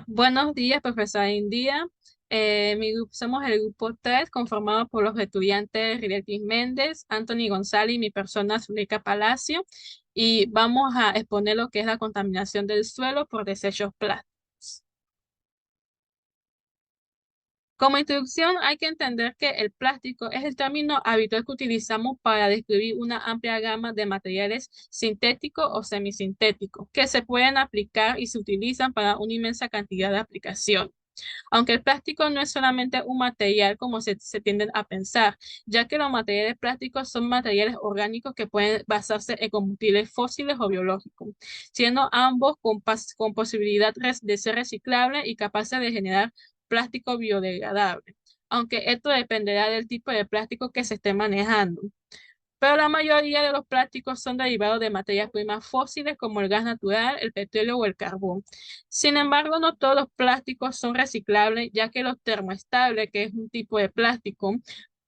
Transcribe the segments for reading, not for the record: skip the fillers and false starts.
Buenos días, profesora India. Somos el grupo 3, conformado por los estudiantes Riletis Méndez, Anthony González y mi persona, Zuleika Palacio, y vamos a exponer lo que es la contaminación del suelo por desechos plásticos. Como introducción, hay que entender que el plástico es el término habitual que utilizamos para describir una amplia gama de materiales sintéticos o semisintéticos que se pueden aplicar y se utilizan para una inmensa cantidad de aplicaciones. Aunque el plástico no es solamente un material como se tienden a pensar, ya que los materiales plásticos son materiales orgánicos que pueden basarse en combustibles fósiles o biológicos, siendo ambos con posibilidad de ser reciclables y capaces de generar plástico biodegradable, aunque esto dependerá del tipo de plástico que se esté manejando. Pero la mayoría de los plásticos son derivados de materias primas fósiles como el gas natural, el petróleo o el carbón. Sin embargo, no todos los plásticos son reciclables, ya que los termoestables, que es un tipo de plástico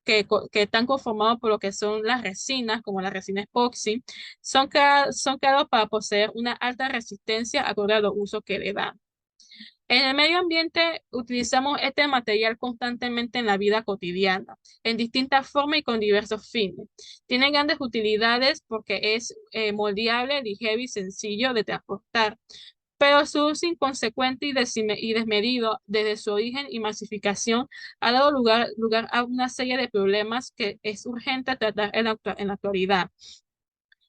que están conformados por lo que son las resinas, como la resina epoxi, son creados para poseer una alta resistencia acorde a los usos que le dan. En el medio ambiente utilizamos este material constantemente en la vida cotidiana, en distintas formas y con diversos fines. Tiene grandes utilidades porque es moldeable, ligero y sencillo de transportar, pero su uso inconsecuente y desmedido desde su origen y masificación ha dado lugar a una serie de problemas que es urgente tratar en la actualidad,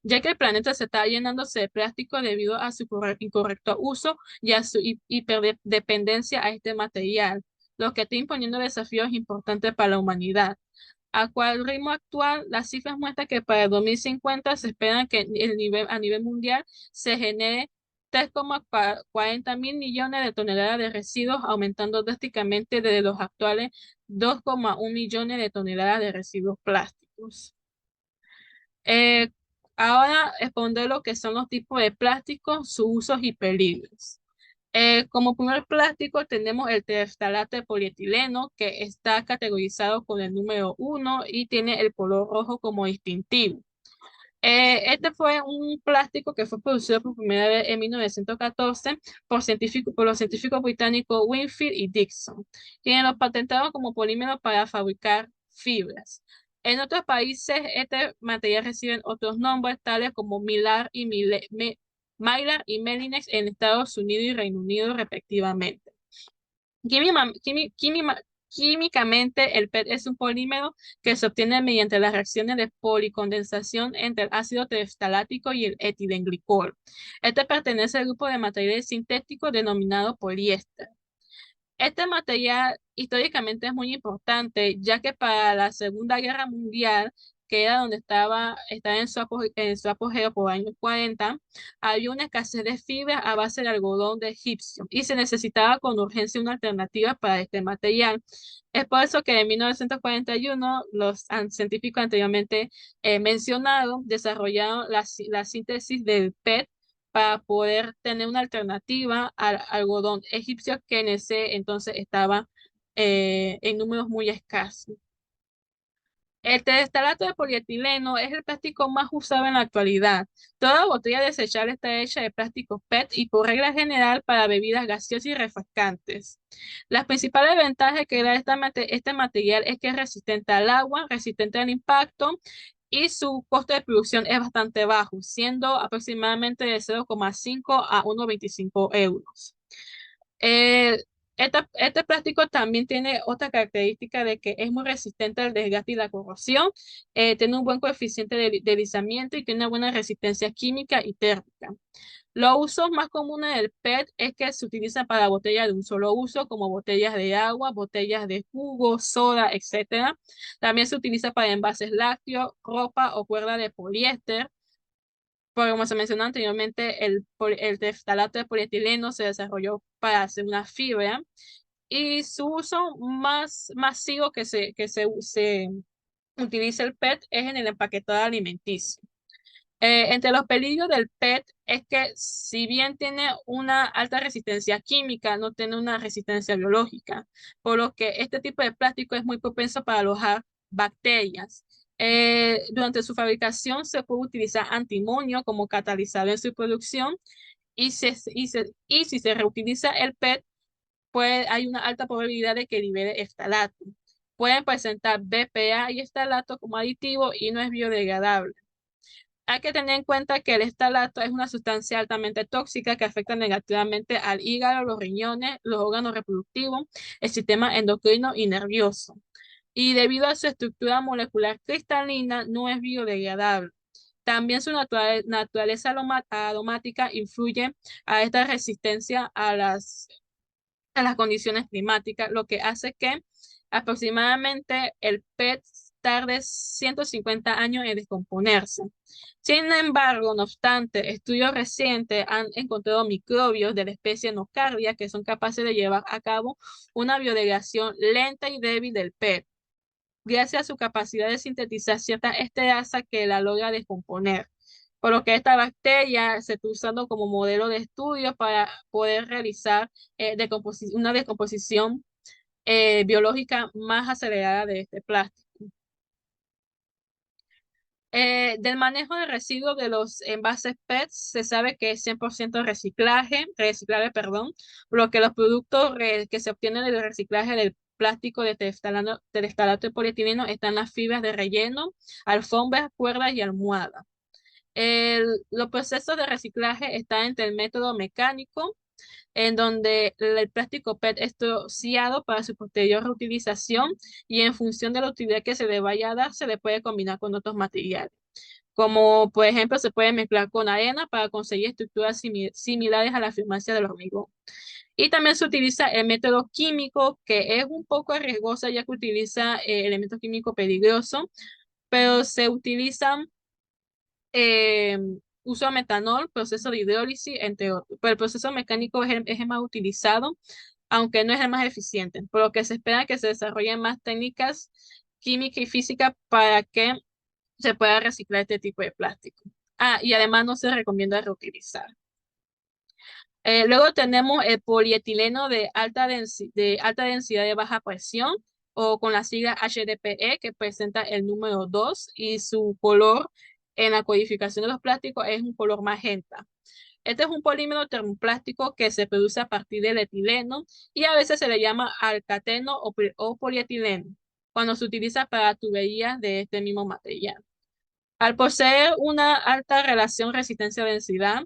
ya que el planeta se está llenándose de plástico debido a su incorrecto uso y a su hiperdependencia a este material, lo que está imponiendo desafíos importantes para la humanidad. A cual ritmo actual, las cifras muestran que para el 2050 se espera que a nivel mundial se genere 3,40 mil millones de toneladas de residuos, aumentando drásticamente desde los actuales 2,1 millones de toneladas de residuos plásticos. Eh, Ahora expondré lo que son los tipos de plásticos, sus usos y peligros. Como primer plástico tenemos el tereftalate de polietileno, que está categorizado con el número 1 y tiene el color rojo como distintivo. Este fue un plástico que fue producido por primera vez en 1914 por los científicos británicos Winfield y Dixon, quienes lo patentaron como polímero para fabricar fibras. En otros países, este material recibe otros nombres, tales como Mylar y Melinex en Estados Unidos y Reino Unido, respectivamente. Químima- quimi- químima- Químicamente, el PET es un polímero que se obtiene mediante las reacciones de policondensación entre el ácido tereftalático y el etilenglicol. Este pertenece al grupo de materiales sintéticos denominado poliéster. Este material históricamente es muy importante, ya que para la Segunda Guerra Mundial, que era donde estaba en su apogeo por años 40, había una escasez de fibra a base de algodón de egipcio y se necesitaba con urgencia una alternativa para este material. Es por eso que en 1941 los científicos anteriormente mencionados desarrollaron la síntesis del PET para poder tener una alternativa al algodón egipcio que en ese entonces estaba en números muy escasos. El terestalato de polietileno es el plástico más usado en la actualidad. Toda botella desechable está hecha de plástico PET y por regla general para bebidas gaseosas y refrescantes. Las principales ventajas que da este material es que es resistente al agua, resistente al impacto y su costo de producción es bastante bajo, siendo aproximadamente de 0,5 a 1,25 euros. Eh, este plástico también tiene otra característica de que es muy resistente al desgaste y la corrosión, tiene un buen coeficiente de deslizamiento y tiene una buena resistencia química y térmica. Los usos más comunes del PET es que se utiliza para botellas de un solo uso, como botellas de agua, botellas de jugo, soda, etcétera. También se utiliza para envases lácteos, ropa o cuerda de poliéster. Porque como se mencionó anteriormente, el teftalato de polietileno se desarrolló para hacer una fibra y su uso más masivo se utiliza el PET es en el empaquetado alimenticio. Entre los peligros del PET es que si bien tiene una alta resistencia química, no tiene una resistencia biológica, por lo que este tipo de plástico es muy propenso para alojar bacterias. Durante su fabricación se puede utilizar antimonio como catalizador en su producción Y si se reutiliza el PET, pues hay una alta probabilidad de que libere eftalato. Pueden presentar BPA y estalato como aditivo y no es biodegradable. Hay que tener en cuenta que el estalato es una sustancia altamente tóxica que afecta negativamente al hígado, los riñones, los órganos reproductivos, el sistema endocrino y nervioso. Y debido a su estructura molecular cristalina, no es biodegradable. También su naturaleza aromática influye a esta resistencia a las condiciones climáticas, lo que hace que aproximadamente el PET tarde 150 años en descomponerse. Sin embargo, no obstante, estudios recientes han encontrado microbios de la especie Nocardia que son capaces de llevar a cabo una biodegradación lenta y débil del PET, gracias a su capacidad de sintetizar cierta esterasa que la logra descomponer. Por lo que esta bacteria se está usando como modelo de estudio para poder realizar una descomposición biológica más acelerada de este plástico. Del manejo de residuos de los envases PET se sabe que es 100% reciclable, perdón, por lo que los productos que se obtienen del reciclaje del plástico de terestalato y polietileno están las fibras de relleno, alfombras, cuerdas y almohadas. Los procesos de reciclaje están entre el método mecánico, en donde el plástico PET es troceado para su posterior reutilización y en función de la utilidad que se le vaya a dar, se le puede combinar con otros materiales. Como por ejemplo, se puede mezclar con arena para conseguir estructuras similares a la firmancia del hormigón. Y también se utiliza el método químico, que es un poco arriesgoso ya que utiliza elementos químicos peligrosos, pero se utilizan eh, uso de metanol, proceso de hidrólisis, entre otros. Pero el proceso mecánico es el más utilizado, aunque no es el más eficiente, por lo que se espera que se desarrollen más técnicas química y física para que se pueda reciclar este tipo de plástico. Ah, y además no se recomienda reutilizar. Luego tenemos el polietileno de alta densidad de baja presión o con la sigla HDPE que presenta el número 2 y su color en la codificación de los plásticos es un color magenta. Este es un polímero termoplástico que se produce a partir del etileno y a veces se le llama alcateno o polietileno cuando se utiliza para tuberías de este mismo material. Al poseer una alta relación resistencia-densidad,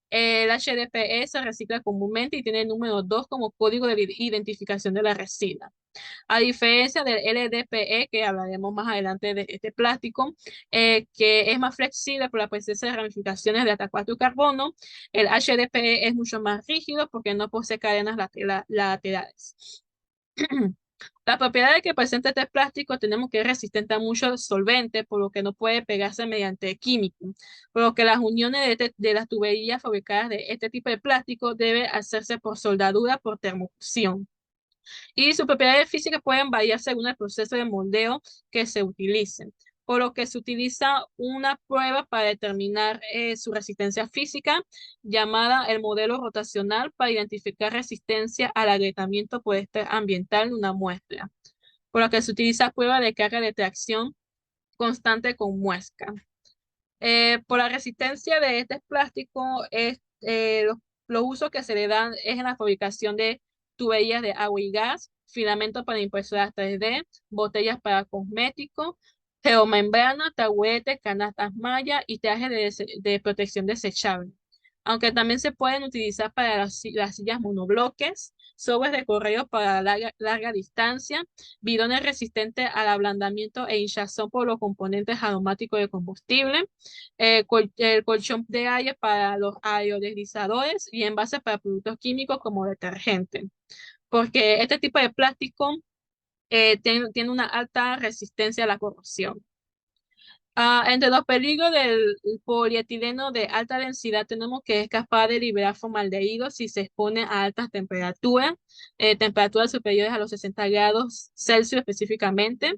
el HDPE se recicla comúnmente y tiene el número 2 como código de identificación de la resina. A diferencia del LDPE, que hablaremos más adelante de este plástico, que es más flexible por la presencia de ramificaciones de hasta 4 carbono, el HDPE es mucho más rígido porque no posee cadenas laterales. La propiedad de que presente este plástico tenemos que es resistente a muchos solventes, por lo que no puede pegarse mediante químico, por lo que las uniones de las tuberías fabricadas de este tipo de plástico debe hacerse por soldadura por termofusión. Y sus propiedades físicas pueden variar según el proceso de moldeo que se utilice, por lo que se utiliza una prueba para determinar su resistencia física, llamada el modelo rotacional para identificar resistencia al agrietamiento por estrés ambiental de una muestra, por lo que se utiliza prueba de carga de tracción constante con muesca. Por la resistencia de este plástico, los usos que se le dan es en la fabricación de tuberías de agua y gas, filamentos para impresoras 3D, botellas para cosméticos, geomembrana, tahuetes, canastas malla y trajes de protección desechable. Aunque también se pueden utilizar para las sillas monobloques, sobres de correo para larga distancia, bidones resistentes al ablandamiento e hinchazón por los componentes aromáticos de combustible, el colchón de aire para los aerodeslizadores y envases para productos químicos como detergente. Porque este tipo de plástico tiene una alta resistencia a la corrosión. Entre los peligros del polietileno de alta densidad tenemos que es capaz de liberar formaldehído si se expone a altas temperaturas superiores a los 60 grados Celsius específicamente.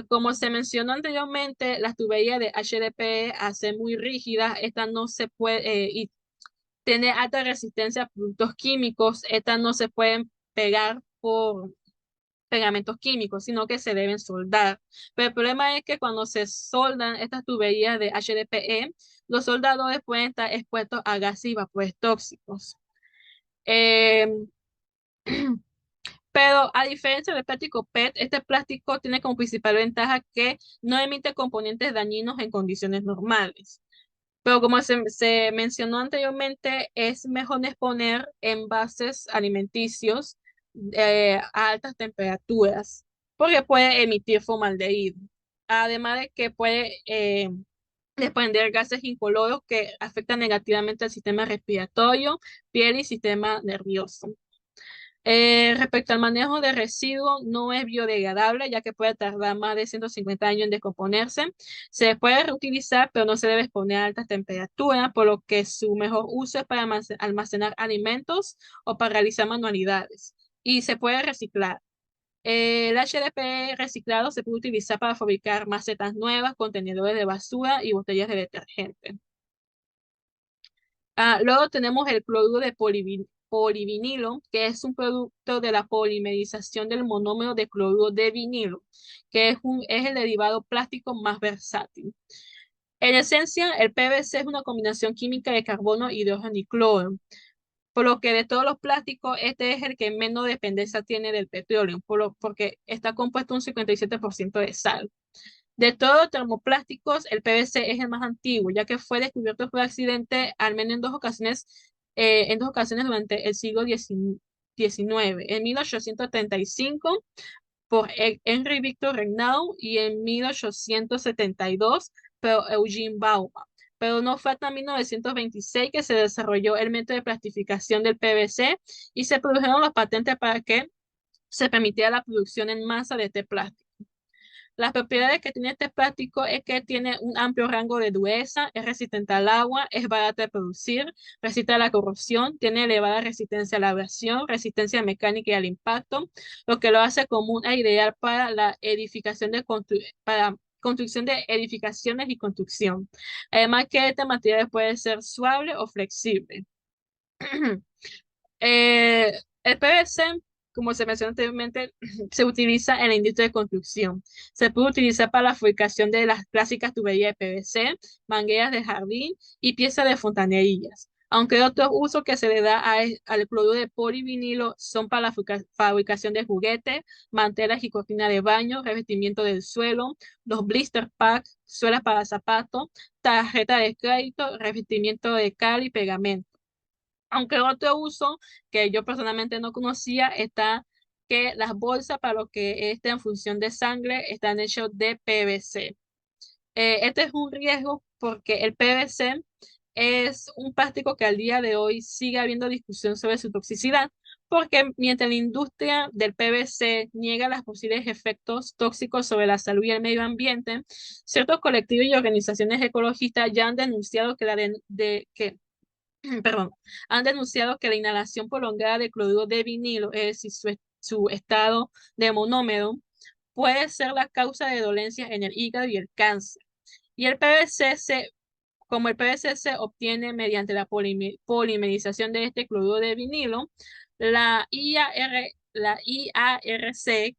Como se mencionó anteriormente, las tuberías de HDPE al ser muy rígidas, estas no se puede, y tener alta resistencia a productos químicos, estas no se pueden pegar pegamentos químicos, sino que se deben soldar. Pero el problema es que cuando se soldan estas tuberías de HDPE, los soldadores pueden estar expuestos a gases y vapores tóxicos. Eh, pero a diferencia del plástico PET, este plástico tiene como principal ventaja que no emite componentes dañinos en condiciones normales. Pero como se mencionó anteriormente, es mejor no exponer envases alimenticios a altas temperaturas, porque puede emitir formaldehído. Además de que puede desprender gases incoloros que afectan negativamente al sistema respiratorio, piel y sistema nervioso. Respecto al manejo de residuos, no es biodegradable, ya que puede tardar más de 150 años en descomponerse. Se puede reutilizar, pero no se debe exponer a altas temperaturas, por lo que su mejor uso es para almacenar alimentos o para realizar manualidades. Y se puede reciclar. El HDPE reciclado se puede utilizar para fabricar macetas nuevas, contenedores de basura y botellas de detergente. Luego tenemos el cloruro de polivinilo, que es un producto de la polimerización del monómero de cloruro de vinilo, que es el derivado plástico más versátil. En esencia, el PVC es una combinación química de carbono, hidrógeno y cloro, por lo que de todos los plásticos, este es el que menos dependencia tiene del petróleo, porque está compuesto un 57% de sal. De todos los termoplásticos, el PVC es el más antiguo, ya que fue descubierto por accidente al menos en dos ocasiones durante el siglo XIX, en 1835 por Henry Victor Renaud y en 1872 por Eugene Bauman. Pero no fue hasta 1926 que se desarrolló el método de plastificación del PVC y se produjeron las patentes para que se permitiera la producción en masa de este plástico. Las propiedades que tiene este plástico es que tiene un amplio rango de dureza, es resistente al agua, es barato de producir, resiste a la corrosión, tiene elevada resistencia a la abrasión, resistencia mecánica y al impacto, lo que lo hace común e ideal para la edificación para construcción de edificaciones y construcción. Además que este material puede ser suave o flexible. El PVC, como se mencionó anteriormente, se utiliza en la industria de construcción. Se puede utilizar para la fabricación de las clásicas tuberías de PVC, mangueras de jardín y piezas de fontanerías. Aunque otros usos que se le da al cloruro de polivinilo son para la fabricación de juguetes, mantelas y cortinas de baño, revestimiento del suelo, los blister packs, suelas para zapatos, tarjeta de crédito, revestimiento de cal y pegamento. Aunque otro uso que yo personalmente no conocía está que las bolsas para lo que está en función de sangre están hechas de PVC. Este es un riesgo porque el PVC es un plástico que al día de hoy sigue habiendo discusión sobre su toxicidad, porque mientras la industria del PVC niega los posibles efectos tóxicos sobre la salud y el medio ambiente, ciertos colectivos y organizaciones ecologistas ya han denunciado que perdón, han denunciado que la inhalación prolongada de cloruro de vinilo, es decir, su estado de monómero, puede ser la causa de dolencias en el hígado y el cáncer. Y como el PVC se obtiene mediante la polimerización de este cloruro de vinilo, la IARC,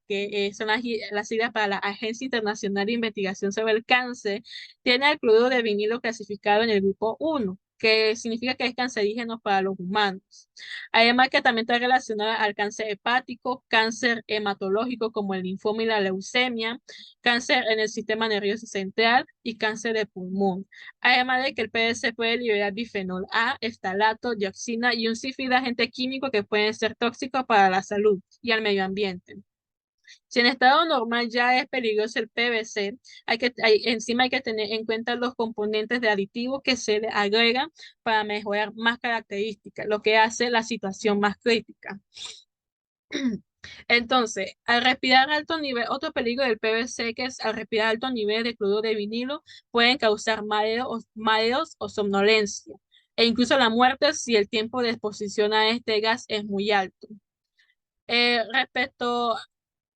que son las siglas para la Agencia Internacional de Investigación sobre el Cáncer, tiene el cloruro de vinilo clasificado en el grupo 1, que significa que es cancerígeno para los humanos. Además que también está relacionada al cáncer hepático, cáncer hematológico como el linfoma y la leucemia, cáncer en el sistema nervioso central y cáncer de pulmón. Además de que el PVC puede liberar bifenol A, estalato, dioxina y un sinfín de agentes químicos que pueden ser tóxicos para la salud y al medio ambiente. Si en estado normal ya es peligroso el PVC, encima hay que tener en cuenta los componentes de aditivos que se le agregan para mejorar más características, lo que hace la situación más crítica. Entonces, al respirar alto nivel, otro peligro del PVC que es al respirar alto nivel de cloruro de vinilo pueden causar mareos o somnolencia e incluso la muerte si el tiempo de exposición a este gas es muy alto. Eh, respecto,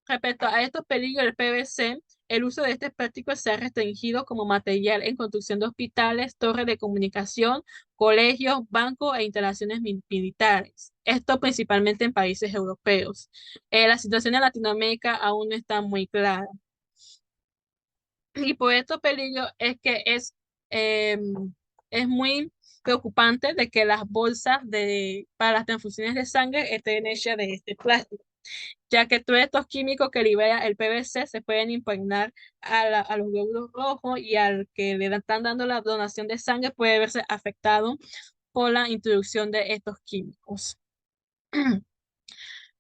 respecto a estos peligros del PVC, el uso de este plástico se ha restringido como material en construcción de hospitales, torres de comunicación, colegios, bancos e instalaciones militares. Esto principalmente en países europeos. La situación en Latinoamérica aún no está muy clara. Y por estos peligros es que es muy preocupante de que las bolsas para las transfusiones de sangre estén hechas de este plástico, ya que todos estos químicos que libera el PVC se pueden impregnar a los glóbulos rojos y al que están dando la donación de sangre puede verse afectado por la introducción de estos químicos.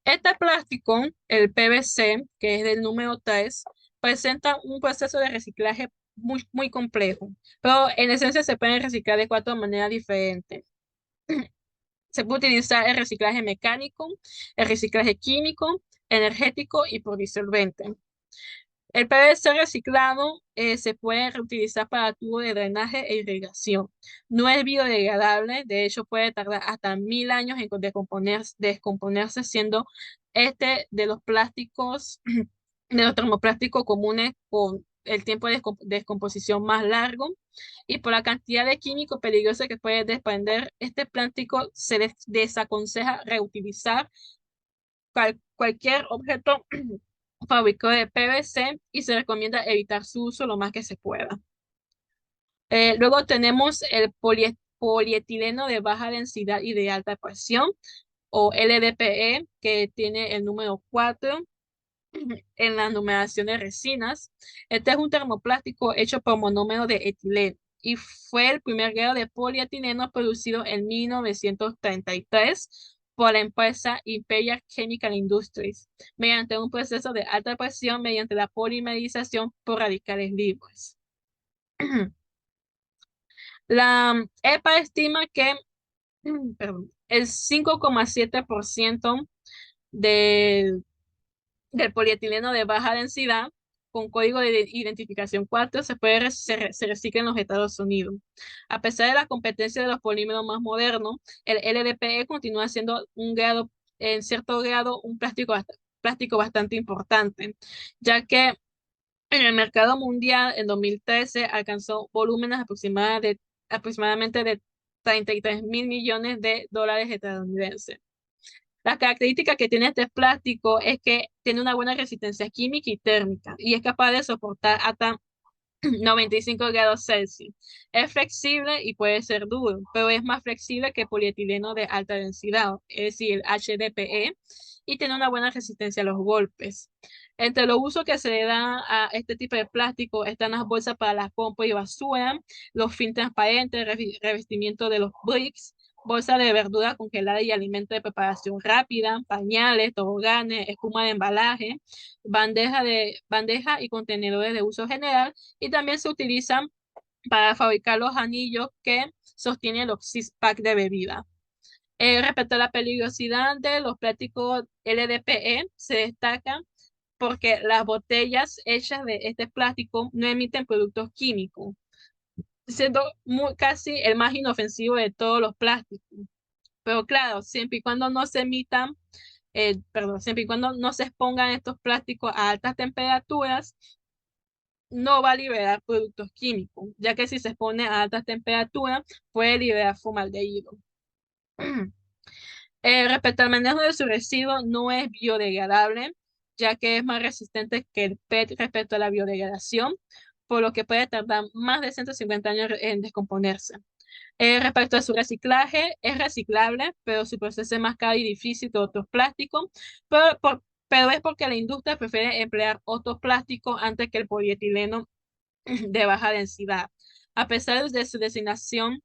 Este plástico, el PVC, que es del número 3, presenta un proceso de reciclaje muy complejo, pero en esencia se pueden reciclar de cuatro maneras diferentes. Se puede utilizar el reciclaje mecánico, el reciclaje químico, energético y por disolvente. El PVC reciclado se puede reutilizar para tubos de drenaje e irrigación. No es biodegradable, de hecho puede tardar hasta 1000 años en descomponerse, siendo este de los plásticos, de los termoplásticos comunes con el tiempo de descomposición más largo. Y por la cantidad de químicos peligrosos que puede desprender, este plástico se desaconseja reutilizar cualquier objeto fabricado de PVC y se recomienda evitar su uso lo más que se pueda. Luego tenemos el polietileno de baja densidad y de alta presión, o LDPE, que tiene el número 4 en la numeración de resinas. Este es un termoplástico hecho por monómero de etileno y fue el primer grado de polietileno producido en 1933 por la empresa Imperial Chemical Industries mediante un proceso de alta presión mediante la polimerización por radicales libres. La EPA estima que perdón, el 5,7% de del polietileno de baja densidad con código de identificación 4 se recicla en los Estados Unidos. A pesar de la competencia de los polímeros más modernos, el LDPE continúa siendo en cierto grado, un plástico bastante importante, ya que en el mercado mundial en 2013 alcanzó volúmenes aproximadamente de 33.000 millones de dólares estadounidenses. La característica que tiene este plástico es que tiene una buena resistencia química y térmica y es capaz de soportar hasta 95 grados Celsius. Es flexible y puede ser duro, pero es más flexible que el polietileno de alta densidad, es decir, el HDPE, y tiene una buena resistencia a los golpes. Entre los usos que se le da a este tipo de plástico están las bolsas para la compra y basura, los filtros transparentes, revestimiento de los bricks, bolsa de verdura congelada y alimento de preparación rápida, pañales, toboganes, espuma de embalaje, bandeja y contenedores de uso general, y también se utilizan para fabricar los anillos que sostienen los six-pack de bebida. Respecto a la peligrosidad de los plásticos LDPE, se destaca porque las botellas hechas de este plástico no emiten productos químicos, siendo casi el más inofensivo de todos los plásticos. Pero claro, siempre y cuando no se emitan, siempre y cuando no se expongan estos plásticos a altas temperaturas, no va a liberar productos químicos, ya que si se expone a altas temperaturas, puede liberar formaldehído. Respecto al manejo de su residuo, no es biodegradable, ya que es más resistente que el PET respecto a la biodegradación, por lo que puede tardar más de 150 años en descomponerse. Respecto a su reciclaje, es reciclable, pero su proceso es más caro y difícil que otros plásticos, pero es porque la industria prefiere emplear otros plásticos antes que el polietileno de baja densidad. A pesar de su designación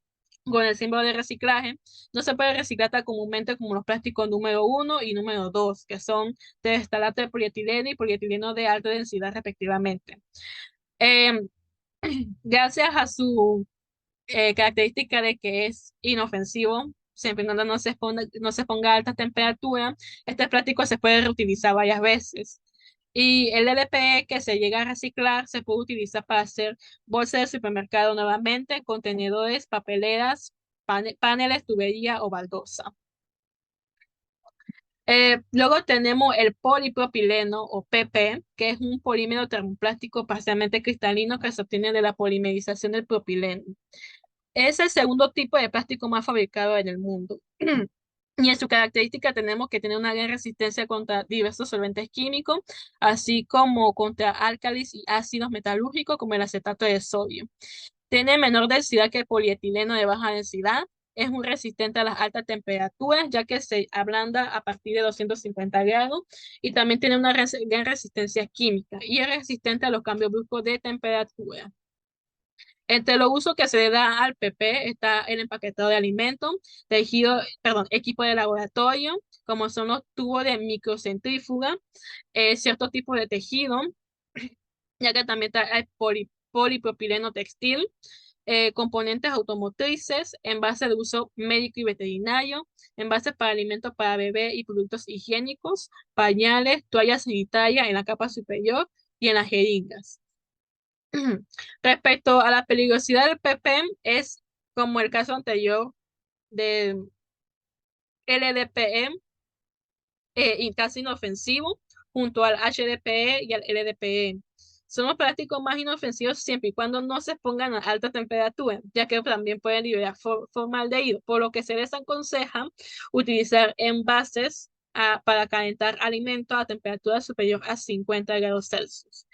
con el símbolo de reciclaje, no se puede reciclar tan comúnmente como los plásticos número 1 y número 2, que son terestalato de polietileno y polietileno de alta densidad respectivamente. Eh, Gracias a su característica de que es inofensivo, siempre y cuando no se ponga a alta temperatura, este plástico se puede reutilizar varias veces. Y el LPE que se llega a reciclar se puede utilizar para hacer bolsas de supermercado nuevamente, contenedores, papeleras, paneles, tubería o baldosa. Luego tenemos el polipropileno o PP, que es un polímero termoplástico parcialmente cristalino que se obtiene de la polimerización del propileno. Es el segundo tipo de plástico más fabricado en el mundo. Y en su característica tenemos que tiene una gran resistencia contra diversos solventes químicos, así como contra álcalis y ácidos metalúrgicos como el acetato de sodio. Tiene menor densidad que el polietileno de baja densidad. Es muy resistente a las altas temperaturas, ya que se ablanda a partir de 250 grados. Y también tiene una gran resistencia química y es resistente a los cambios bruscos de temperatura. Entre los usos que se le da al PP está el empaquetado de alimentos, tejido, perdón, equipo de laboratorio, como son los tubos de microcentrífuga, ciertos tipos de tejido, ya que también está el polipropileno textil, componentes automotrices, envases de uso médico y veterinario, envases para alimentos para bebé y productos higiénicos, pañales, toallas sanitarias en la capa superior y en las jeringas. Respecto a la peligrosidad del ppm, es como el caso anterior de LDPM, y casi inofensivo, junto al HDPE y al LDPE. Son los plásticos más inofensivos siempre y cuando no se expongan a alta temperatura, ya que también pueden liberar formaldehído, por lo que se les aconseja utilizar envases para calentar alimentos a temperatura superior a 50 grados Celsius.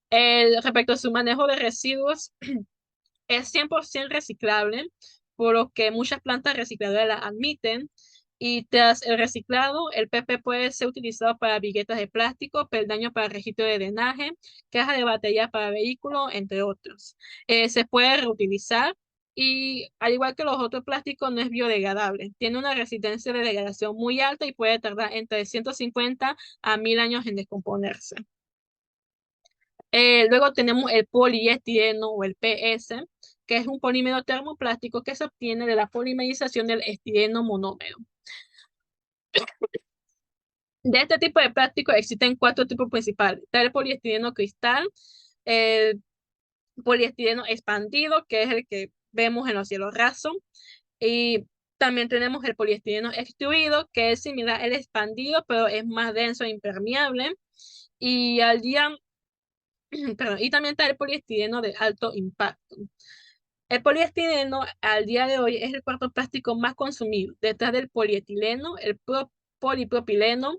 Respecto a su manejo de residuos, es 100% reciclable, por lo que muchas plantas recicladoras la admiten. Y tras el reciclado, el PP puede ser utilizado para viguetas de plástico, peldaños para registro de drenaje, cajas de batería para vehículos, entre otros. Se puede reutilizar y, al igual que los otros plásticos, no es biodegradable. Tiene una resistencia de degradación muy alta y puede tardar entre 150 a 1000 años en descomponerse. Luego tenemos el poliestireno o el PS, que es un polímero termoplástico que se obtiene de la polimerización del estireno monómero. De este tipo de plástico existen cuatro tipos principales. Está el poliestireno cristal, el poliestireno expandido, que es el que vemos en los cielos rasos, y también tenemos el poliestireno extruido, que es similar al expandido, pero es más denso e impermeable. Y al día, perdón, y también está el poliestireno de alto impacto. El poliestireno al día de hoy es el cuarto plástico más consumido, detrás del polietileno, el polipropileno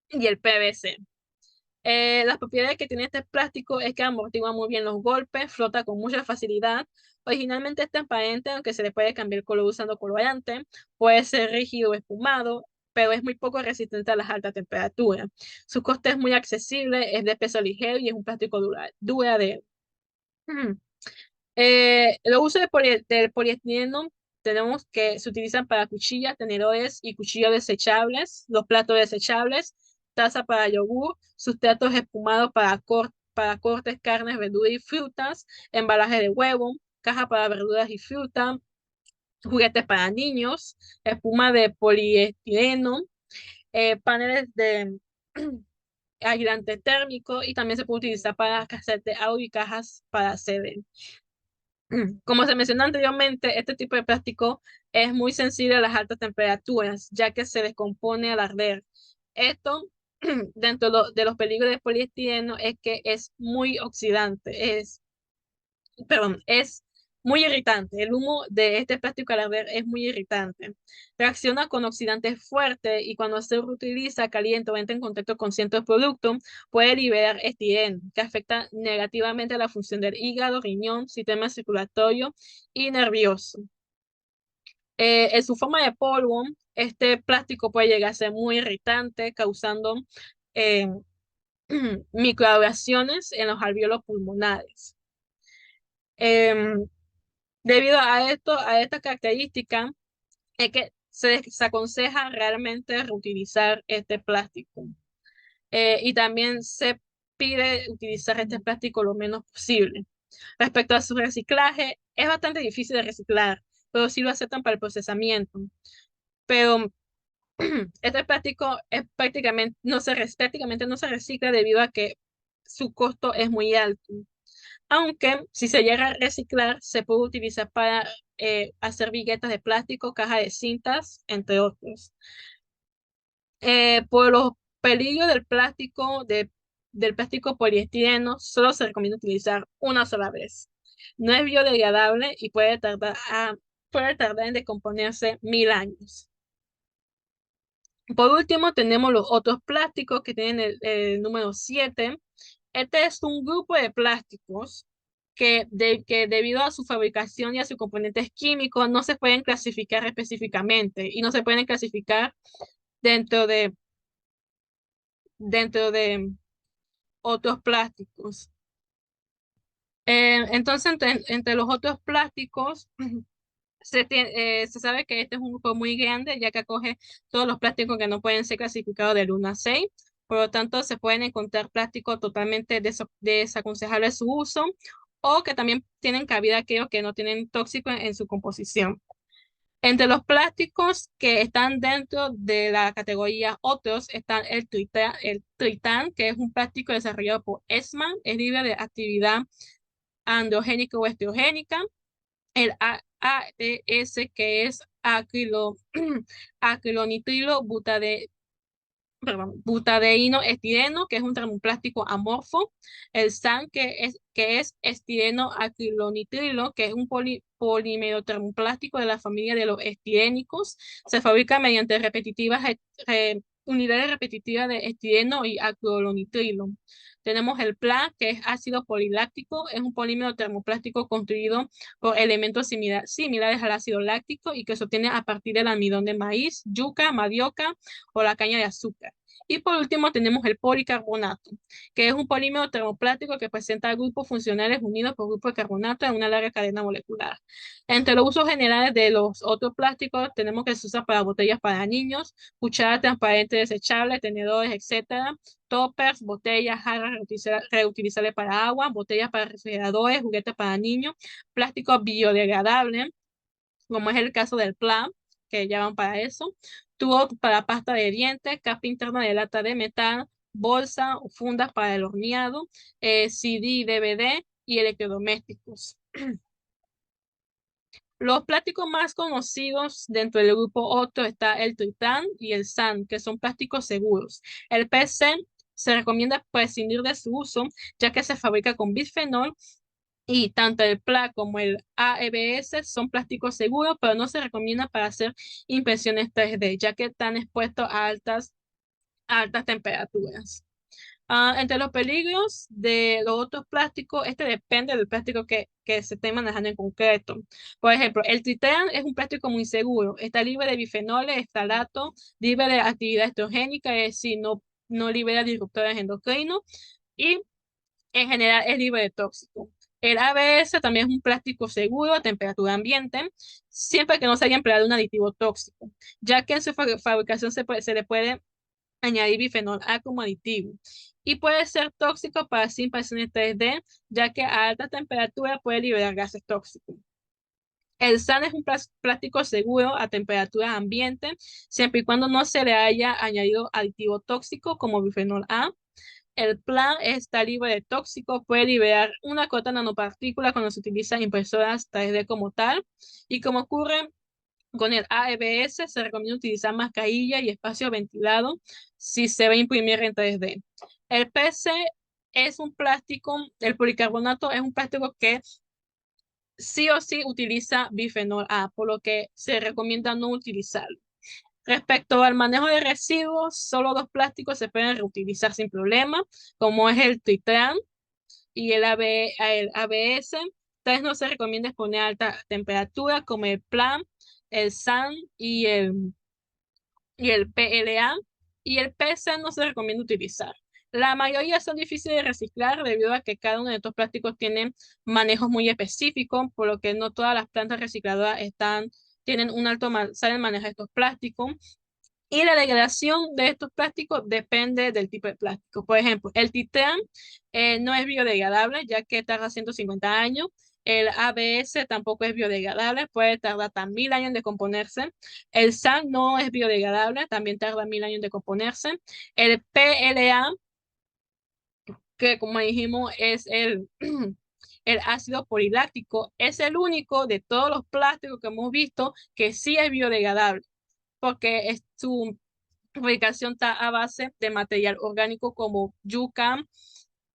y el PVC. Las propiedades que tiene este plástico es que amortigua muy bien los golpes, flota con mucha facilidad. Originalmente es transparente, aunque se le puede cambiar el color usando colorante. Puede ser rígido o espumado, pero es muy poco resistente a las altas temperaturas. Su coste es muy accesible, es de peso ligero y es un plástico duradero. Los usos del poliestireno tenemos que se utilizan para cuchillas, tenedores y cuchillos desechables, los platos desechables, taza para yogur, sustratos espumados para cortes, carnes, verduras y frutas, embalaje de huevo, caja para verduras y fruta, juguetes para niños, espuma de poliestireno, paneles de aislante térmico y también se puede utilizar para cassette de audio y cajas para CD. Como se mencionó anteriormente, este tipo de plástico es muy sensible a las altas temperaturas, ya que se descompone al arder. Esto, dentro de los peligros del poliestireno, es que es muy oxidante, perdón, es muy irritante. El humo de este plástico al arder es muy irritante. Reacciona con oxidantes fuertes y cuando se reutiliza caliente o entra en contacto con ciertos productos, puede liberar estireno, que afecta negativamente a la función del hígado, riñón, sistema circulatorio y nervioso. En su forma de polvo, este plástico puede llegar a ser muy irritante, causando eh, microabrasiones en los alvéolos pulmonares. Em, Debido a esto, a esta característica, es que se desaconseja realmente reutilizar este plástico. Y también se pide utilizar este plástico lo menos posible. Respecto a su reciclaje, es bastante difícil de reciclar, pero sí lo aceptan para el procesamiento. Pero este plástico es prácticamente no se recicla debido a que su costo es muy alto. Aunque si se llega a reciclar, se puede utilizar para hacer viguetas de plástico, caja de cintas, entre otros. Por los peligros del plástico, del plástico poliestireno, solo se recomienda utilizar una sola vez. No es biodegradable y puede tardar en descomponerse 1000 años. Por último, tenemos los otros plásticos que tienen el número 7. Este es un grupo de plásticos que debido a su fabricación y a sus componentes químicos no se pueden clasificar específicamente y no se pueden clasificar dentro de, dentro de otros plásticos. Entonces, entre los otros plásticos, se sabe que este es un grupo muy grande, ya que acoge todos los plásticos que no pueden ser clasificados del 1 a 6. Por lo tanto, se pueden encontrar plásticos totalmente desaconsejables su uso o que también tienen cabida aquellos que no tienen tóxico en su composición. Entre los plásticos que están dentro de la categoría otros están el Tritán, que es un plástico desarrollado por Eastman, es libre de actividad androgénica o estrogénica. El ADS, que es acrilonitrilo butadeíno estireno, que es un termoplástico amorfo. El SAN, que es estireno acrilonitrilo, que es un polímero termoplástico de la familia de los estirénicos. Se fabrica mediante unidades repetitivas de estireno y acrilonitrilo. Tenemos el PLA, que es ácido poliláctico, es un polímero termoplástico construido por elementos similares al ácido láctico y que se obtiene a partir del almidón de maíz, yuca, mandioca o la caña de azúcar. Y por último tenemos el policarbonato, que es un polímero termoplástico que presenta grupos funcionales unidos por grupos de carbonato en una larga cadena molecular. Entre los usos generales de los otros plásticos tenemos que se usa para botellas para niños, cucharas transparentes desechables, tenedores, etcétera, toppers, botellas, jarras reutilizables para agua, botellas para refrigeradores, juguetes para niños, plásticos biodegradables, como es el caso del PLA, que ya van para eso, tubo para pasta de dientes, capa interna de lata de metal, bolsa o fundas para el horneado, CD, DVD y electrodomésticos. Los plásticos más conocidos dentro del grupo Otto está el Tritán y el SAN, que son plásticos seguros. El PC se recomienda prescindir de su uso, ya que se fabrica con bisfenol y tanto el PLA como el ABS son plásticos seguros, pero no se recomienda para hacer impresiones 3D, ya que están expuestos a altas temperaturas. Entre los peligros de los otros plásticos, este depende del plástico que se esté manejando en concreto. Por ejemplo, el tritán es un plástico muy seguro, está libre de bifenoles, ftalato, libre de actividad estrogénica, es decir, no libera disruptores endocrinos y en general es libre de tóxicos. El ABS también es un plástico seguro a temperatura ambiente, siempre que no se haya empleado un aditivo tóxico, ya que en su fabricación se le puede añadir bifenol A como aditivo. Y puede ser tóxico para impresiones 3D, ya que a alta temperatura puede liberar gases tóxicos. El SAN es un plástico seguro a temperatura ambiente, siempre y cuando no se le haya añadido aditivo tóxico como bifenol A. El plan está libre de tóxico, puede liberar una cota nanopartícula cuando se utilizan impresoras 3D como tal. Y como ocurre con el ABS, se recomienda utilizar mascarilla y espacio ventilado si se va a imprimir en 3D. El PC es un plástico, el policarbonato es un plástico que sí o sí utiliza bifenol A, por lo que se recomienda no utilizarlo. Respecto al manejo de residuos, solo dos plásticos se pueden reutilizar sin problema, como es el Tritran y el ABS. Entonces no se recomienda exponer a alta temperatura, como el PLAN, el SAN y el PLA. Y el PC no se recomienda utilizar. La mayoría son difíciles de reciclar debido a que cada uno de estos plásticos tiene manejos muy específicos, por lo que no todas las plantas recicladoras tienen un alto saben manejar estos plásticos. Y la degradación de estos plásticos depende del tipo de plástico. Por ejemplo, el titán no es biodegradable, ya que tarda 150 años. El ABS tampoco es biodegradable, puede tardar hasta 1000 años en decomponerse. El SAN no es biodegradable, también tarda 1000 años en decomponerse. El PLA, que como dijimos es el ácido poliláctico, es el único de todos los plásticos que hemos visto que sí es biodegradable, porque fabricación está a base de material orgánico como yuca,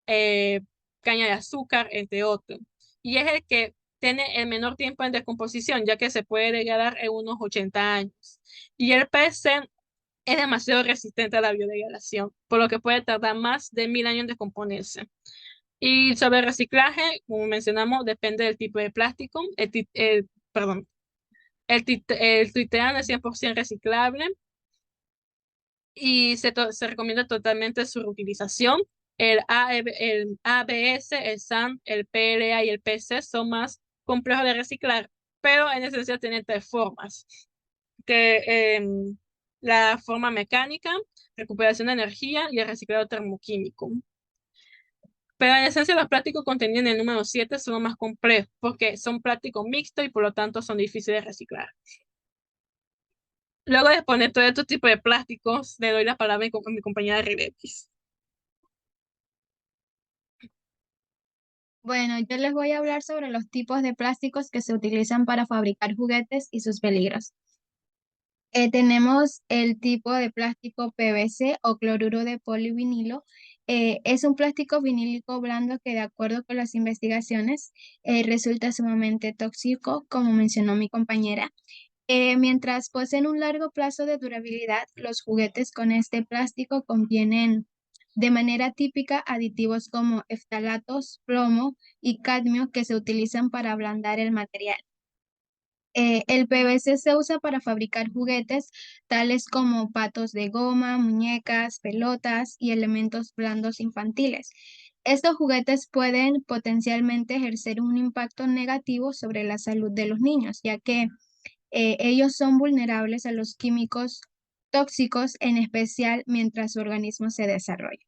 eh, caña de azúcar, entre otros. Y es el que tiene el menor tiempo en descomposición, ya que se puede degradar en unos 80 años. Y el PVC es demasiado resistente a la biodegradación, por lo que puede tardar más de 1000 años en descomponerse. Y sobre el reciclaje, como mencionamos, depende del tipo de plástico. Perdón, el tritiano es 100% reciclable y se recomienda totalmente su reutilización. El ABS, el SAN, el PLA y el PC son más complejos de reciclar, pero en esencia tienen tres formas, que la forma mecánica, recuperación de energía y el reciclado termoquímico. Pero en esencia los plásticos contenidos en el número 7 son los más complejos porque son plásticos mixtos y por lo tanto son difíciles de reciclar. Luego de exponer todo este tipo de plásticos, le doy la palabra a mi compañera Ribetis. Bueno, yo les voy a hablar sobre los tipos de plásticos que se utilizan para fabricar juguetes y sus peligros. Tenemos el tipo de plástico PVC o cloruro de polivinilo. Es un plástico vinílico blando que, de acuerdo con las investigaciones, resulta sumamente tóxico, como mencionó mi compañera. Mientras poseen un largo plazo de durabilidad, los juguetes con este plástico contienen de manera típica aditivos como eftalatos, plomo y cadmio que se utilizan para ablandar el material. El PVC se usa para fabricar juguetes tales como patos de goma, muñecas, pelotas y elementos blandos infantiles. Estos juguetes pueden potencialmente ejercer un impacto negativo sobre la salud de los niños, ya que ellos son vulnerables a los químicos tóxicos, en especial mientras su organismo se desarrolla.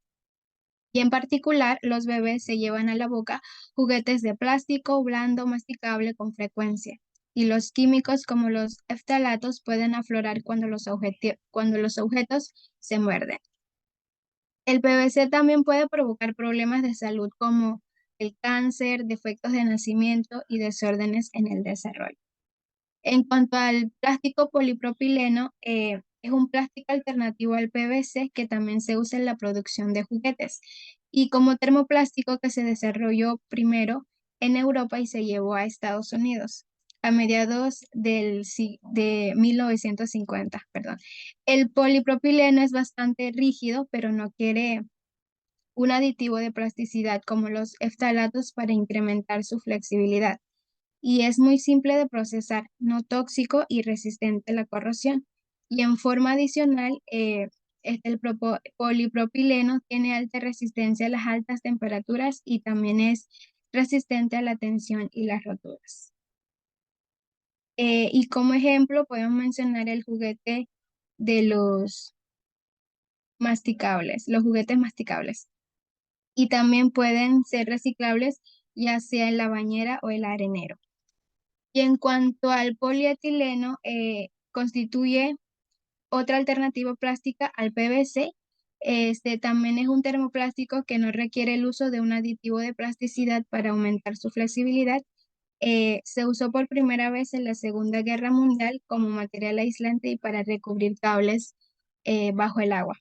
Y en particular, los bebés se llevan a la boca juguetes de plástico blando masticable con frecuencia. Y los químicos como los eftalatos pueden aflorar cuando los objetos se muerden. El PVC también puede provocar problemas de salud como el cáncer, defectos de nacimiento y desórdenes en el desarrollo. En cuanto al plástico polipropileno, es un plástico alternativo al PVC que también se usa en la producción de juguetes y como termoplástico que se desarrolló primero en Europa y se llevó a Estados Unidos a mediados de 1950, perdón. El polipropileno es bastante rígido, pero no quiere un aditivo de plasticidad como los eftalatos para incrementar su flexibilidad y es muy simple de procesar, no tóxico y resistente a la corrosión. Y en forma adicional, polipropileno tiene alta resistencia a las altas temperaturas y también es resistente a la tensión y las roturas. Y como ejemplo, podemos mencionar el juguete de los juguetes masticables. Y también pueden ser reciclables, ya sea en la bañera o el arenero. Y en cuanto al polietileno, constituye otra alternativa plástica al PVC. Este también es un termoplástico que no requiere el uso de un aditivo de plasticidad para aumentar su flexibilidad. Se usó por primera vez en la Segunda Guerra Mundial como material aislante y para recubrir cables bajo el agua.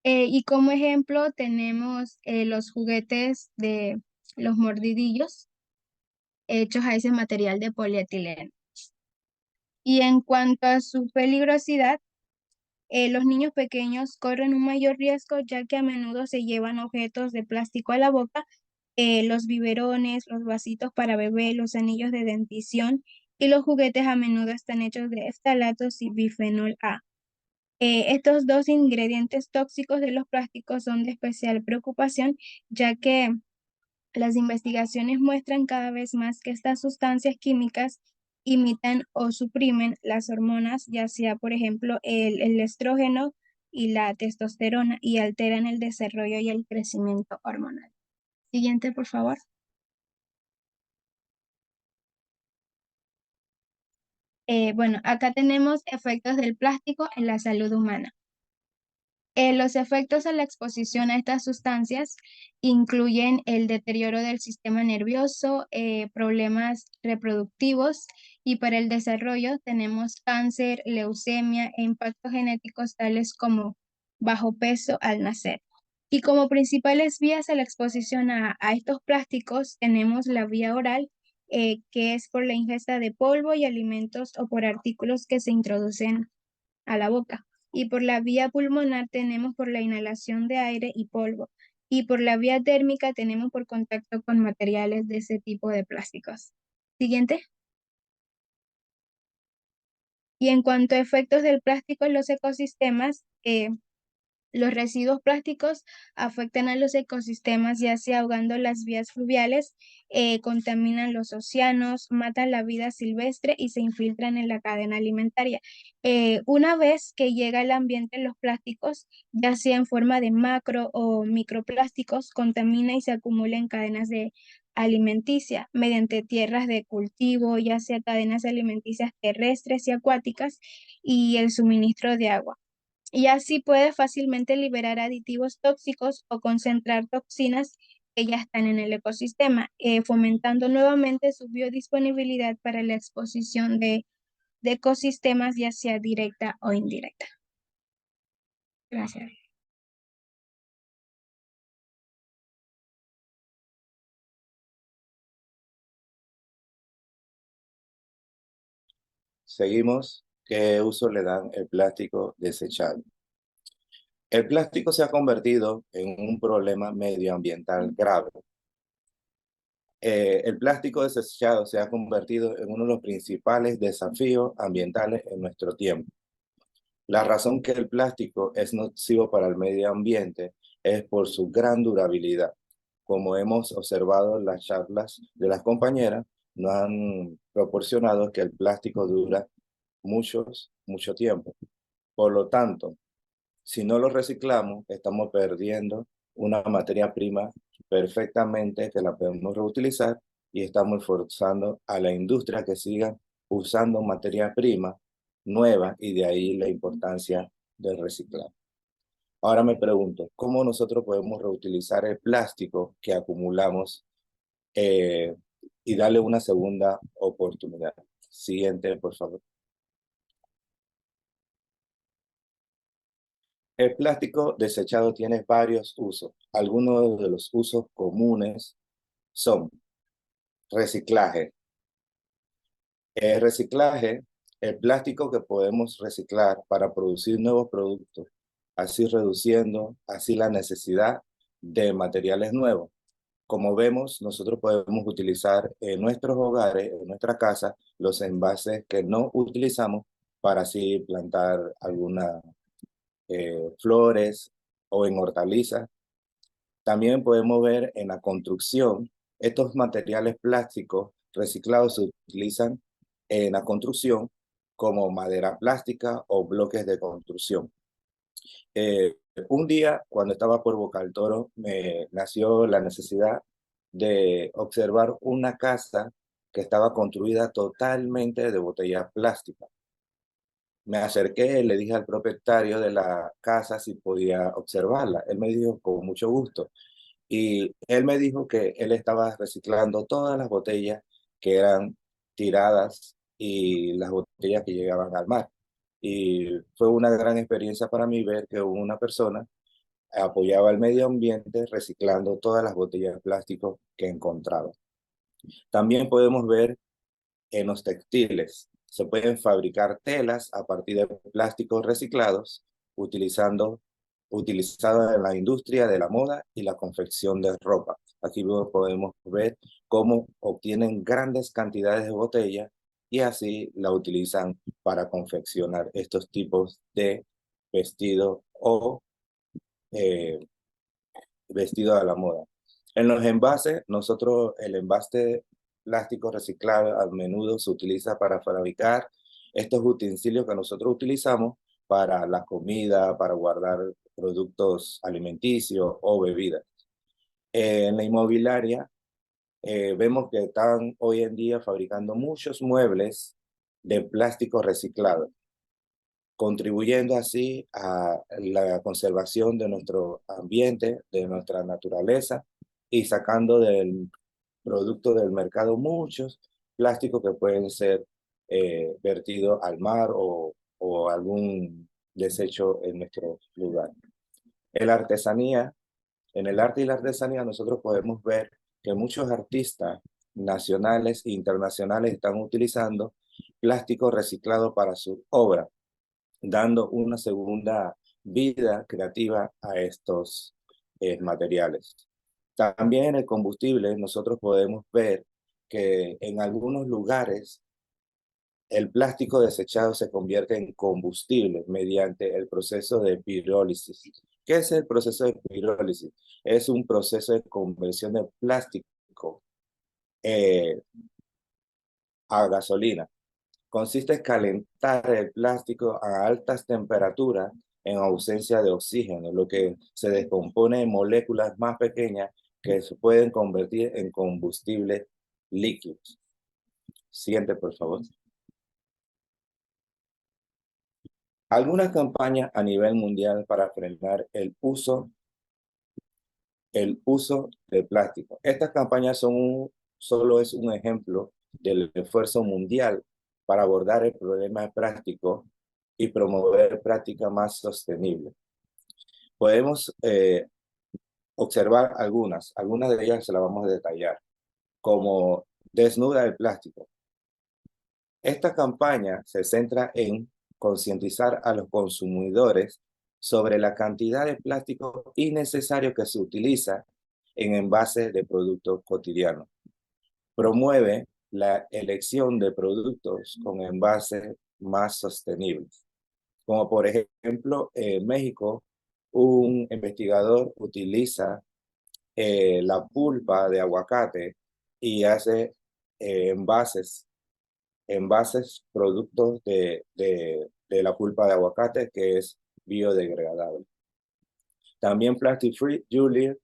Y como ejemplo tenemos los juguetes de los mordidillos hechos a ese material de polietileno. Y en cuanto a su peligrosidad, los niños pequeños corren un mayor riesgo ya que a menudo se llevan objetos de plástico a la boca, los biberones, los vasitos para bebé, los anillos de dentición y los juguetes a menudo están hechos de eftalatos y bifenol A. Estos dos ingredientes tóxicos de los plásticos son de especial preocupación ya que las investigaciones muestran cada vez más que estas sustancias químicas imitan o suprimen las hormonas, ya sea, por ejemplo, el estrógeno y la testosterona, y alteran el desarrollo y el crecimiento hormonal. Siguiente, por favor. Bueno, acá tenemos efectos del plástico en la salud humana. Los efectos de la exposición a estas sustancias incluyen el deterioro del sistema nervioso, problemas reproductivos y para el desarrollo tenemos cáncer, leucemia e impactos genéticos tales como bajo peso al nacer. Y como principales vías a la exposición a estos plásticos tenemos la vía oral, que es por la ingesta de polvo y alimentos o por artículos que se introducen a la boca. Y por la vía pulmonar tenemos por la inhalación de aire y polvo. Y por la vía térmica tenemos por contacto con materiales de ese tipo de plásticos. Siguiente. Y en cuanto a efectos del plástico en los ecosistemas, los residuos plásticos afectan a los ecosistemas, ya sea ahogando las vías fluviales, contaminan los océanos, matan la vida silvestre y se infiltran en la cadena alimentaria. Una vez que llega al ambiente los plásticos, ya sea en forma de macro o microplásticos, contamina y se acumula en cadenas de alimenticia mediante tierras de cultivo, ya sea cadenas alimenticias terrestres y acuáticas, y el suministro de agua y así puede fácilmente liberar aditivos tóxicos o concentrar toxinas que ya están en el ecosistema, fomentando nuevamente su biodisponibilidad para la exposición de ecosistemas, ya sea directa o indirecta. Gracias. Seguimos. ¿Qué uso le dan el plástico desechable? El plástico se ha convertido en un problema medioambiental grave. El plástico desechado se ha convertido en uno de los principales desafíos ambientales en nuestro tiempo. La razón que el plástico es nocivo para el medio ambiente es por su gran durabilidad. Como hemos observado en las charlas de las compañeras, nos han proporcionado que el plástico dura mucho tiempo. Por lo tanto, si no lo reciclamos, estamos perdiendo una materia prima perfectamente que la podemos reutilizar y estamos forzando a la industria que siga usando materia prima nueva y de ahí la importancia del reciclar. Ahora me pregunto, ¿cómo nosotros podemos reutilizar el plástico que acumulamos eh, y darle una segunda oportunidad? Siguiente, por favor. El plástico desechado tiene varios usos. Algunos de los usos comunes son reciclaje. El reciclaje, el plástico que podemos reciclar para producir nuevos productos, así reduciendo así la necesidad de materiales nuevos. Como vemos, nosotros podemos utilizar en nuestros hogares, en nuestra casa, los envases que no utilizamos para así plantar algunas flores o en hortalizas. También podemos ver en la construcción, estos materiales plásticos reciclados se utilizan en la construcción como madera plástica o bloques de construcción. Eh, un día, cuando estaba por Boca del Toro, me nació la necesidad de observar una casa que estaba construida totalmente de botellas plásticas. Me acerqué, le dije al propietario de la casa si podía observarla. Él me dijo con mucho gusto. Y él me dijo que él estaba reciclando todas las botellas que eran tiradas y las botellas que llegaban al mar. Y fue una gran experiencia para mí ver que una persona apoyaba el medio ambiente reciclando todas las botellas de plástico que encontraba. También podemos ver en los textiles. Se pueden fabricar telas a partir de plásticos reciclados, utilizadas en la industria de la moda y la confección de ropa. Aquí luego podemos ver cómo obtienen grandes cantidades de botellas y así la utilizan para confeccionar estos tipos de vestidos o eh, vestidos a la moda. En los envases, nosotros el envase plástico reciclado a menudo se utiliza para fabricar estos utensilios que nosotros utilizamos para la comida, para guardar productos alimenticios o bebidas. En la inmobiliaria, vemos que están hoy en día fabricando muchos muebles de plástico reciclado, contribuyendo así a la conservación de nuestro ambiente, de nuestra naturaleza y sacando del producto del mercado muchos plásticos que pueden ser vertido al mar o algún desecho en nuestro lugar. En la artesanía, en el arte y la artesanía nosotros podemos ver que muchos artistas nacionales e internacionales están utilizando plástico reciclado para su obra, dando una segunda vida creativa a estos materiales. También en el combustible nosotros podemos ver que en algunos lugares el plástico desechado se convierte en combustible mediante el proceso de pirólisis. ¿Qué es el proceso de pirólisis? Es un proceso de conversión de plástico eh, a gasolina. Consiste en calentar el plástico a altas temperaturas en ausencia de oxígeno, lo que se descompone en moléculas más pequeñas que se pueden convertir en combustible líquido. Siguiente, por favor. Algunas campañas a nivel mundial para frenar el uso de plástico. Estas campañas solo es un ejemplo del esfuerzo mundial para abordar el problema de plástico y promover prácticas más sostenibles. Podemos observar algunas de ellas se las vamos a detallar, como Desnuda el plástico. Esta campaña se centra en concientizar a los consumidores sobre la cantidad de plástico innecesario que se utiliza en envases de productos cotidianos. Promueve la elección de productos con envases más sostenibles. Como por ejemplo, en México, un investigador utiliza la pulpa de aguacate y hace envases productos de la pulpa de aguacate, que es biodegradable. También Plastic Free Julie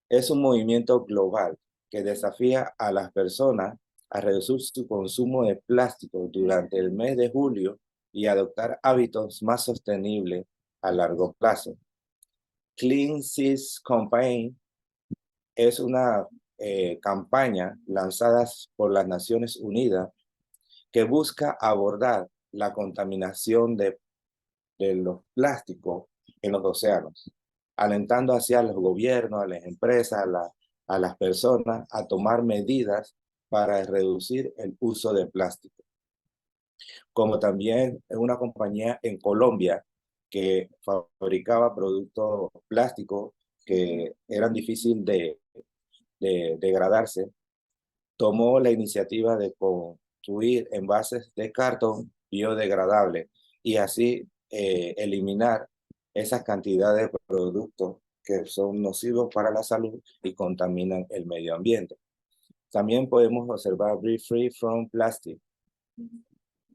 es un movimiento global que desafía a las personas a reducir su consumo de plástico durante el mes de julio y adoptar hábitos más sostenibles a largo plazo. Clean Seas Campaign es una campaña lanzada por las Naciones Unidas que busca abordar la contaminación de los plásticos en los océanos, alentando hacia los gobiernos, a las empresas, a las personas a tomar medidas para reducir el uso de plástico. Como también es una compañía en Colombia que fabricaba productos plásticos que eran difíciles de degradarse, tomó la iniciativa de construir envases de cartón biodegradable y así eliminar esas cantidades de productos que son nocivos para la salud y contaminan el medio ambiente. También podemos observar Be Free from Plastic,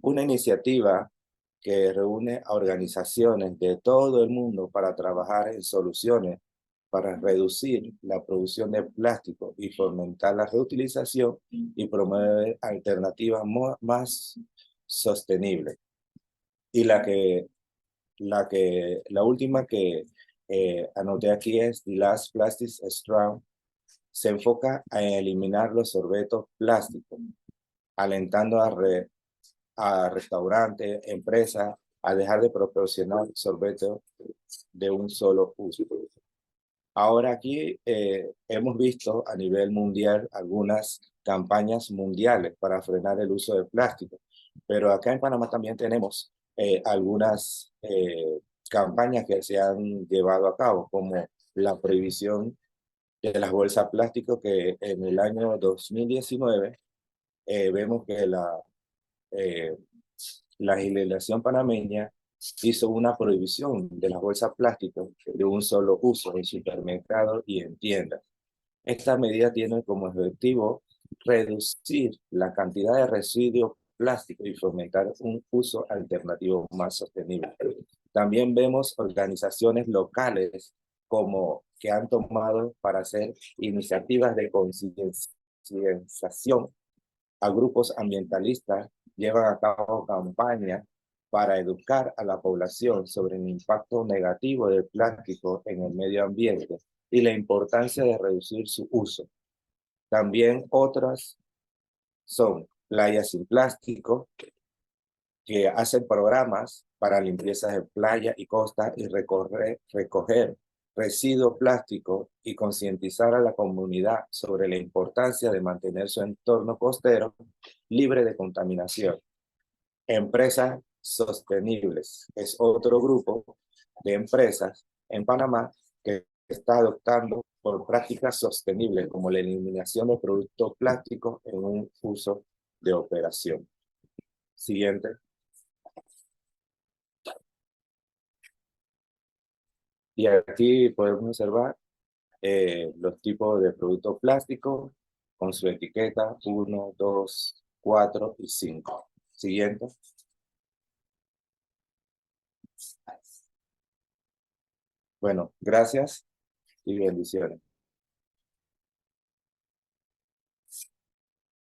una iniciativa que reúne a organizaciones de todo el mundo para trabajar en soluciones para reducir la producción de plástico y fomentar la reutilización y promover alternativas más sostenibles. Y la última que anoté aquí es The Last Plastic Straw. Se enfoca en eliminar los sorbetos plásticos, alentando a restaurantes, empresas, a dejar de proporcionar sorbetos de un solo uso. Ahora aquí hemos visto a nivel mundial algunas campañas mundiales para frenar el uso de plástico, pero acá en Panamá también tenemos algunas campañas que se han llevado a cabo, como la prohibición de las bolsas plástico, que en el año 2019 vemos que la legislación panameña hizo una prohibición de las bolsas plásticas de un solo uso en supermercados y en tiendas. Esta medida tiene como objetivo reducir la cantidad de residuos plásticos y fomentar un uso alternativo más sostenible. También vemos organizaciones locales como que han tomado para hacer iniciativas de concienciación a grupos ambientalistas, llevan a cabo campañas para educar a la población sobre el impacto negativo del plástico en el medio ambiente y la importancia de reducir su uso. También otras son Playas sin Plástico, que hacen programas para limpieza de playa y costa y recoger residuos plásticos y concientizar a la comunidad sobre la importancia de mantener su entorno costero libre de contaminación. Empresas sostenibles es otro grupo de empresas en Panamá que está adoptando por prácticas sostenibles como la eliminación de productos plásticos en un uso de operación. Siguiente. Y aquí podemos observar los tipos de productos plásticos con su etiqueta 1, 2, 4 y 5. Siguiente. Bueno, gracias y bendiciones.